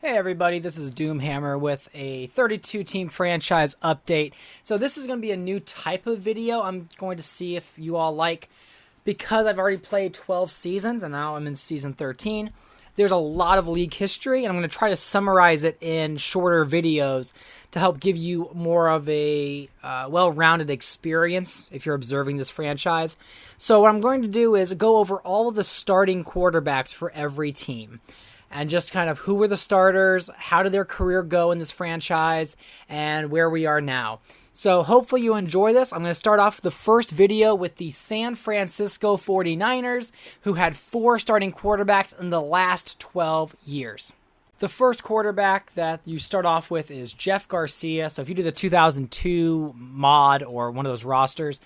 Hey everybody, this is Doomhammer with a 32-team franchise update. So this is going to be a new type of video I'm going to see if you all like. Because I've already played 12 seasons and now I'm in season 13, there's a lot of league history and I'm going to try to summarize it in shorter videos to help give you more of a well-rounded experience if you're observing this franchise. So what I'm going to do is go over all of the starting quarterbacks for every team. And just kind of who were the starters, how did their career go in this franchise, and where we are now. So hopefully you enjoy this. I'm going to start off the first video with the San Francisco 49ers, who had 4 starting quarterbacks in the last 12 years. The first quarterback that you start off with is Jeff Garcia. So if you do the 2002 mod or one of those rosters,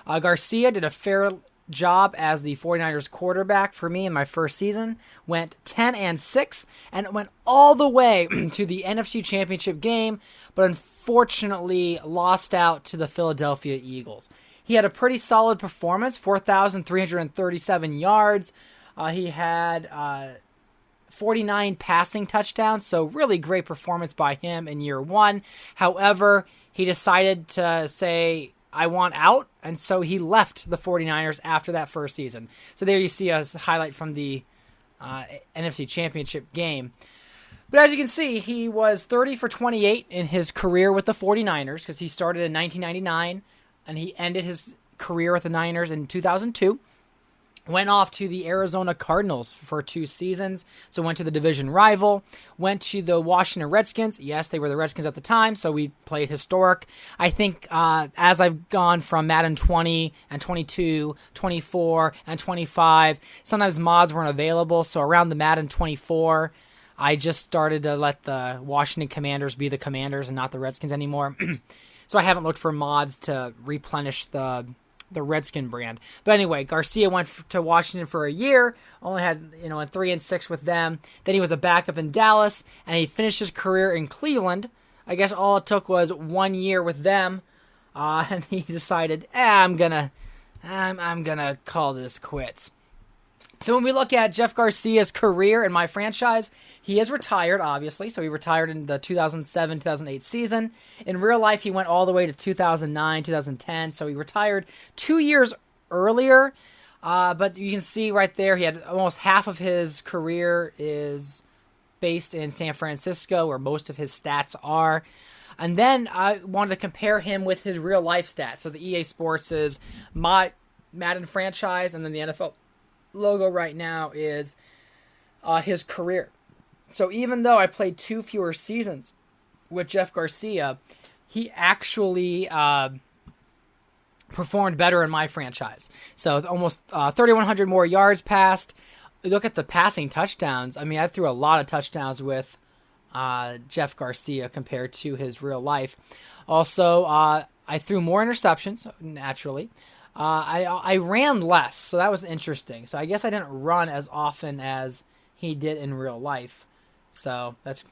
Garcia did a fair job as the 49ers quarterback for me in my first season. Went 10-6 and went all the way to the NFC Championship game, but unfortunately lost out to the Philadelphia Eagles. He had a pretty solid performance, 4,337 yards. He had 49 passing touchdowns, so really great performance by him in year 1. However, he decided to say, I want out, and so he left the 49ers after that first season. So there you see a highlight from the NFC Championship game. But as you can see, he was 30 for 28 in his career with the 49ers because he started in 1999, and he ended his career with the Niners in 2002. Went off to the Arizona Cardinals for 2 seasons, so went to the division rival. Went to the Washington Redskins. Yes, they were the Redskins at the time, so we played historic. I think as I've gone from Madden 20 and 22, 24, and 25, sometimes mods weren't available, so around the Madden 24, I just started to let the Washington Commanders be the Commanders and not the Redskins anymore. So I haven't looked for mods to replenish the Redskin brand. But anyway, Garcia went to Washington for a year, only had, went 3-6 with them. Then he was a backup in Dallas, and he finished his career in Cleveland. I guess all it took was 1 year with them, and he decided, I'm gonna call this quits. So when we look at Jeff Garcia's career in my franchise, he is retired, obviously. So he retired in the 2007-2008 season. In real life, he went all the way to 2009, 2010. So he retired 2 years earlier. But you can see right there, he had almost half of his career is based in San Francisco, where most of his stats are. And then I wanted to compare him with his real life stats. So the EA Sports is my Madden franchise, and then the NFL logo right now is his career. So even though I played 2 fewer seasons with Jeff Garcia, he actually performed better in my franchise. So almost 3,100 more yards passed. Look at the passing touchdowns. I mean, I threw a lot of touchdowns with Jeff Garcia compared to his real life. Also, I threw more interceptions, naturally. I ran less, so that was interesting. So I guess I didn't run as often as he did in real life. So that's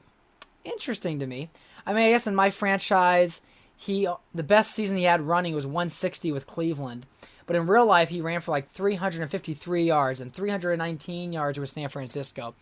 interesting to me. I mean, I guess in my franchise, the best season he had running was 160 with Cleveland. But in real life, he ran for like 353 yards and 319 yards with San Francisco.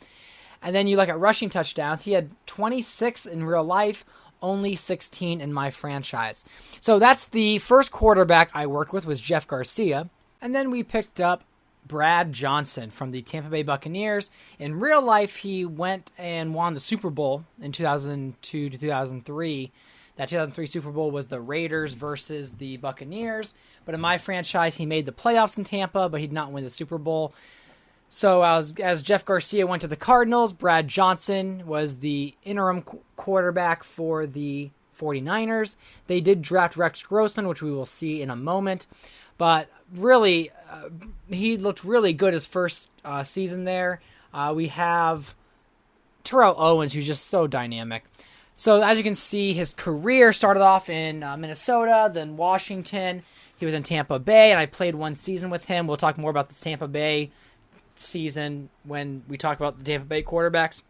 And then you look at rushing touchdowns. He had 26 in real life, only 16 in my franchise. So that's the first quarterback I worked with, was Jeff Garcia. And then we picked up Brad Johnson from the Tampa Bay Buccaneers. In real life, he went and won the Super Bowl in 2002 to 2003. That 2003 Super Bowl was the Raiders versus the Buccaneers. But in my franchise, he made the playoffs in Tampa, but he did not win the Super Bowl. So as Jeff Garcia went to the Cardinals, Brad Johnson was the interim quarterback for the 49ers. They did draft Rex Grossman, which we will see in a moment. But really, he looked really good his first season there. We have Terrell Owens, who's just so dynamic. So as you can see, his career started off in Minnesota, then Washington. He was in Tampa Bay, and I played 1 season with him. We'll talk more about the Tampa Bay season when we talk about the Tampa Bay quarterbacks.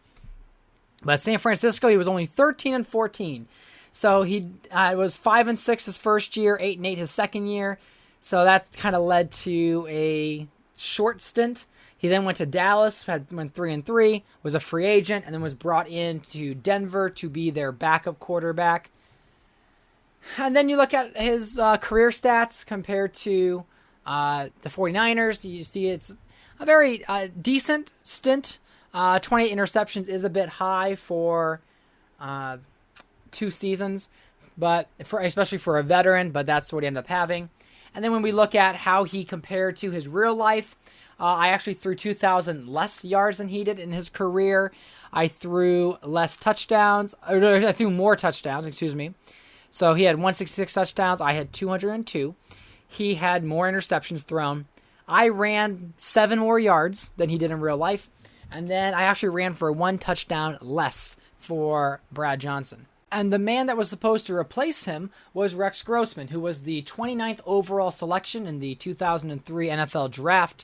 But San Francisco, he was only 13-14. So he was 5-6 his first year, 8-8 his second year. So that kind of led to a short stint. He then went to Dallas, went 3-3, was a free agent, and then was brought into Denver to be their backup quarterback. And then you look at his career stats compared to the 49ers. You see it's a very decent stint. 28 interceptions is a bit high for 2 seasons, but especially for a veteran, but that's what he ended up having. And then when we look at how he compared to his real life, I actually threw 2,000 less yards than he did in his career. I threw less touchdowns. Or no, I threw more touchdowns, excuse me. So he had 166 touchdowns. I had 202. He had more interceptions thrown. I ran 7 more yards than he did in real life. And then I actually ran for 1 touchdown less for Brad Johnson. And the man that was supposed to replace him was Rex Grossman, who was the 29th overall selection in the 2003 NFL Draft.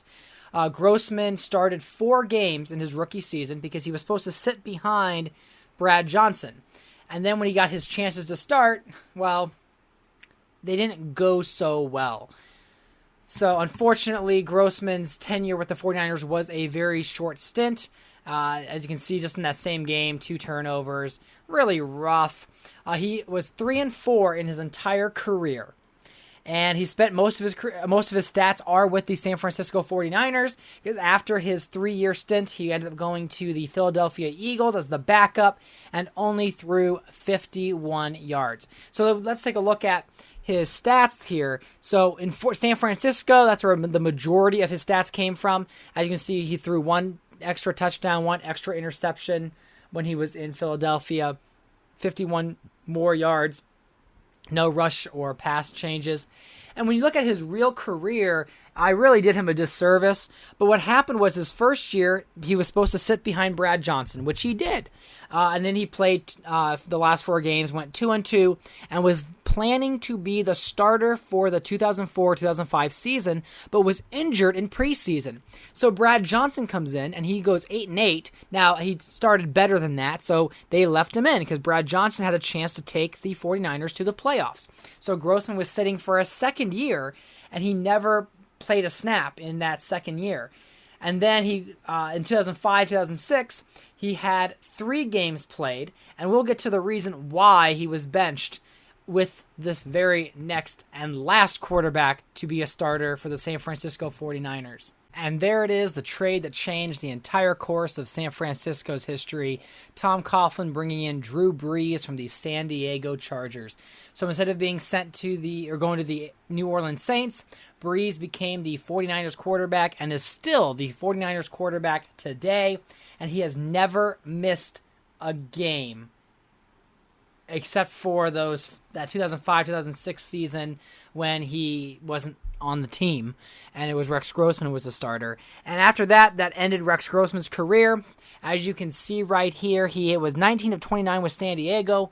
Grossman started 4 games in his rookie season because he was supposed to sit behind Brad Johnson. And then when he got his chances to start, well, they didn't go so well. So unfortunately, Grossman's tenure with the 49ers was a very short stint. As you can see, just in that same game, 2 turnovers, really rough. He was 3-4 in his entire career. And he spent most of his stats are with the San Francisco 49ers, because after his 3-year stint, he ended up going to the Philadelphia Eagles as the backup and only threw 51 yards. So let's take a look at his stats here. So in San Francisco, that's where the majority of his stats came from. As you can see, he threw 1 extra touchdown, 1 extra interception when he was in Philadelphia, 51 more yards. No rush or pass changes. And when you look at his real career, I really did him a disservice. But what happened was his first year, he was supposed to sit behind Brad Johnson, which he did. And then he played the last 4 games, went 2-2, and was planning to be the starter for the 2004-2005 season, but was injured in preseason. So Brad Johnson comes in, and he goes 8-8. Now, he started better than that, so they left him in because Brad Johnson had a chance to take the 49ers to the playoffs. So Grossman was sitting for a second year, and he never played a snap in that second year. And then he, in 2005, 2006, he had 3 games played, and we'll get to the reason why he was benched with this very next and last quarterback to be a starter for the San Francisco 49ers. And there it is, the trade that changed the entire course of San Francisco's history. Tom Coughlin bringing in Drew Brees from the San Diego Chargers. So instead of being sent to going to the New Orleans Saints, Brees became the 49ers quarterback and is still the 49ers quarterback today. And he has never missed a game except for that 2005-2006 season when he wasn't on the team, and it was Rex Grossman who was the starter. And after that ended Rex Grossman's career. As you can see right here, he was 19 of 29 with San Diego.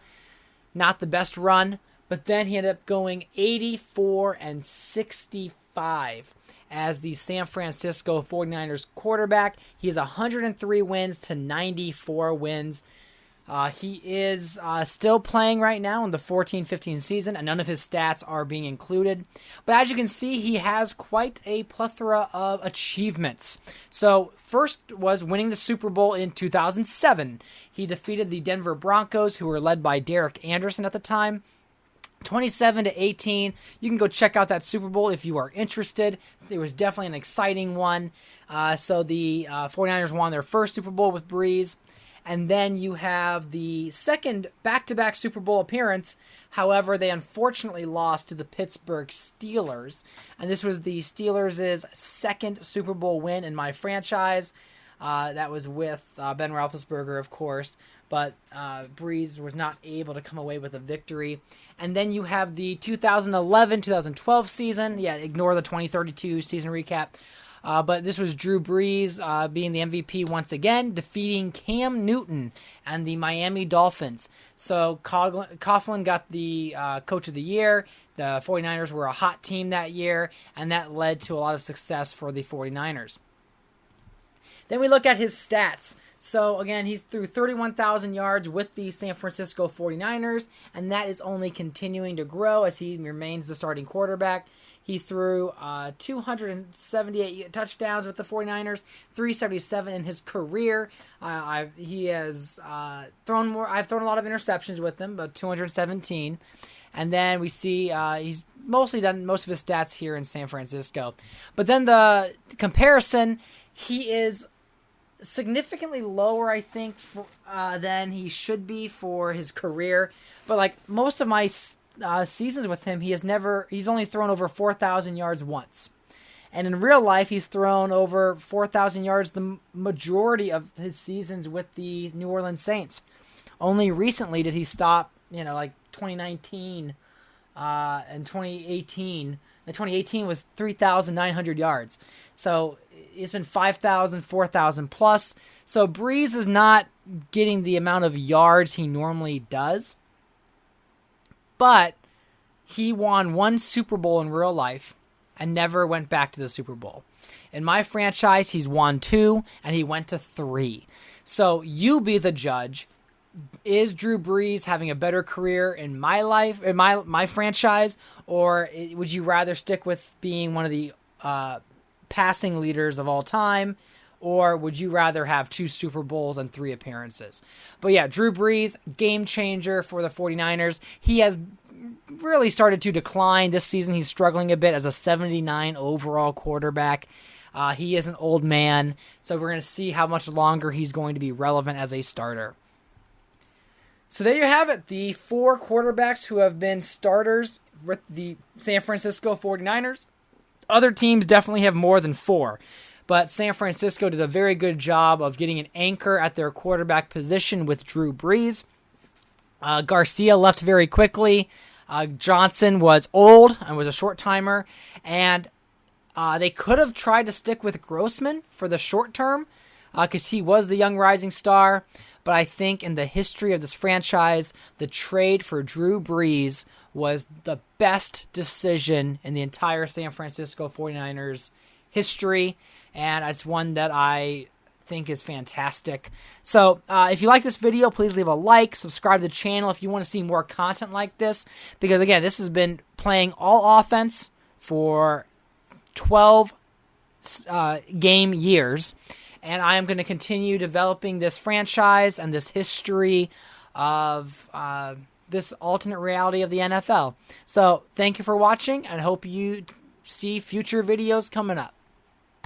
Not the best run, but then he ended up going 84-65 as the San Francisco 49ers quarterback. He has 103 wins to 94 wins. He is still playing right now in the 14-15 season, and none of his stats are being included. But as you can see, he has quite a plethora of achievements. So first was winning the Super Bowl in 2007. He defeated the Denver Broncos, who were led by Derek Anderson at the time. 27-18. You can go check out that Super Bowl if you are interested. It was definitely an exciting one. So the 49ers won their first Super Bowl with Brees. And then you have the second back-to-back Super Bowl appearance. However, they unfortunately lost to the Pittsburgh Steelers. And this was the Steelers' second Super Bowl win in my franchise. That was with Ben Roethlisberger, of course. But Brees was not able to come away with a victory. And then you have the 2011-2012 season. Yeah, ignore the 2032 season recap. But this was Drew Brees being the MVP once again, defeating Cam Newton and the Miami Dolphins. So Coughlin got the Coach of the Year. The 49ers were a hot team that year, and that led to a lot of success for the 49ers. Then we look at his stats. So, again, he's threw 31,000 yards with the San Francisco 49ers, and that is only continuing to grow as he remains the starting quarterback. He threw 278 touchdowns with the 49ers, 377 in his career. He has thrown more. I've thrown a lot of interceptions with him, about 217. And then we see he's mostly done most of his stats here in San Francisco. But then the comparison, he is significantly lower, I think, than he should be for his career. But like most of my seasons with him, he's only thrown over 4,000 yards once. And in real life, he's thrown over 4,000 yards the majority of his seasons with the New Orleans Saints. Only recently did he stop, like 2019 and 2018. The 2018 was 3,900 yards. So it's been 5,000, 4,000 plus. So Brees is not getting the amount of yards he normally does. But he won one Super Bowl in real life and never went back to the Super Bowl. In my franchise, he's won 2 and he went to 3. So you be the judge. Is Drew Brees having a better career in my life, in my franchise, or would you rather stick with being one of the passing leaders of all time, or would you rather have 2 Super Bowls and 3 appearances? But yeah, Drew Brees, game changer for the 49ers. He has really started to decline this season. He's struggling a bit as a 79 overall quarterback. He is an old man, so we're going to see how much longer he's going to be relevant as a starter. So there you have it, the 4 quarterbacks who have been starters with the San Francisco 49ers. Other teams definitely have more than 4, but San Francisco did a very good job of getting an anchor at their quarterback position with Drew Brees. Garcia left very quickly. Johnson was old and was a short-timer, and they could have tried to stick with Grossman for the short term because he was the young rising star. But I think in the history of this franchise, the trade for Drew Brees was the best decision in the entire San Francisco 49ers history, and it's one that I think is fantastic. So if you like this video, please leave a like, subscribe to the channel if you want to see more content like this, because again, this has been playing all offense for 12 game years. And I am going to continue developing this franchise and this history of this alternate reality of the NFL. So thank you for watching, and hope you see future videos coming up.